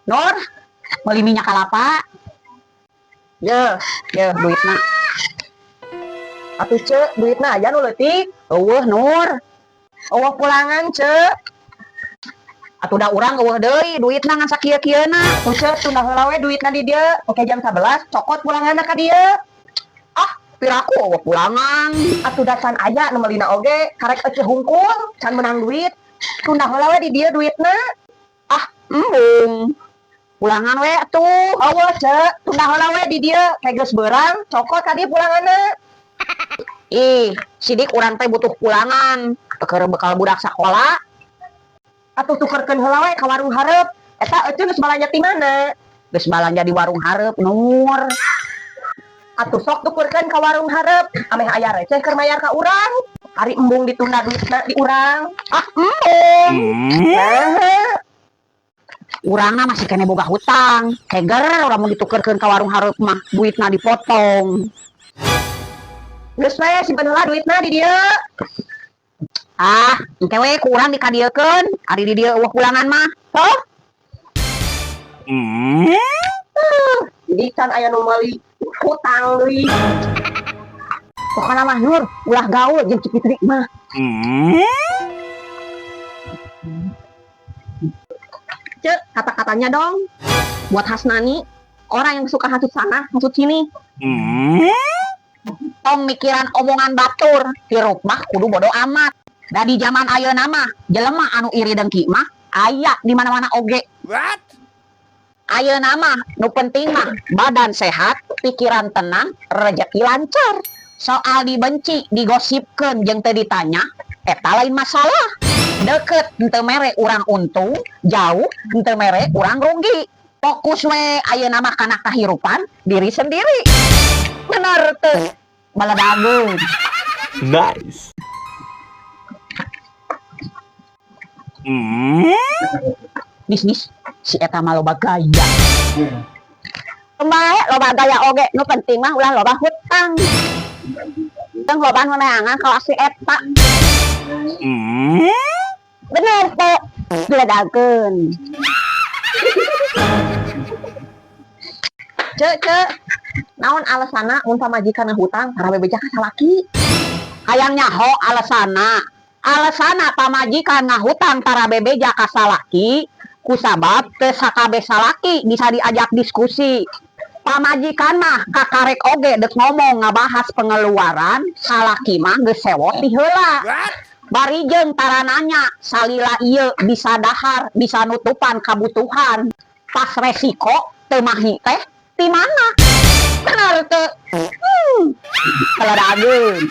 Nur, beli minyak kelapa. Ya, duitna. Atuh ce, duitna aja nu leutik. Eueuh Nur. Eueuh pulangan ce. Atuh da urang eueuh deui duitna ngan sakieu-kieuna. Tuh ce, tunda heula we duitna di dieu. Oke jam 11, cokot pulanganna ka dieu. Ah, piraku eueuh pulangan. Atuh dasan aja nu meulina oge, karek ece hungkul, can menang duit. Tunda heula we di dieu duitna. Ah, embung. Pulangan we atuh. Eueuh ce, tunda heula we di dieu, kegeus beurang, cokot ka dieu pulanganna. Ih, sidik urang teh butuh pulangan. Keur bekal budak sakola. Atuh tukerkeun heula we ka warung hareup. Eta ece geus balanja ti mana? Geus balanja di warung hareup Nur. Atuh sok tukerkeun ka warung hareup. Ameh aya receh keur mayar ka urang. Ari embung ditunda duitna di urang. Ah, embung. Nah, Urangna masih kene boga hutang. Heger urang mau ditukerkeun ka warung hareup mah duitna dipotong. geus we simpen heula duitna di dieu. Ah, engke we ku urang dikadiekeun. Ari di dieu eueuh pulangan mah. Toh? Jadi can aya nu meuli hutang deui. Pokona mah Nur, ulah gaul jeung Cipitri mah. Cek, kata-katanya dong. Buat Hasnani, orang yang suka hasut sana, hasut sini. Tong mikiran omongan batur, hirup mah kudu bodo amat. Da di zaman ayeuna mah, jelema anu iri dengki mah aya di mana-mana oge. What? Ayeuna mah nu penting mah badan sehat, pikiran tenang, rezeki lancar. Soal dibenci, digosipkeun jeung teu ditanya, eta lain masalah. Deket henteu mere urang untung, jauh henteu mere urang rugi. Fokus we ayeuna mah kana kahirupan diri sendiri. Bener teu? Baladageun. Nice. Bis si eta mah loba gaya. Kemae loba gaya oge, nu penting mah ulah loba hutang. Teng loba nu neangan kalau si eta. Bener teh, baladageun. Cek, naon alasanna mun pamajikan hutang para bebeja ka salaki? Hayangnya ho alasana pamajikan ngahutang para bebeja ka salaki kusabab teu sakabeh salaki bisa diajak diskusi. Pamajikan mah kakarek oge deuk ngomong ngabahas pengeluaran, salaki mah geus sewot di heula. Bari jeung tarananya salila ieu bisa dahar, bisa nutupan kabutuhan. Pas resiko teu mahi teh di mana? Bener teu? Baladageun.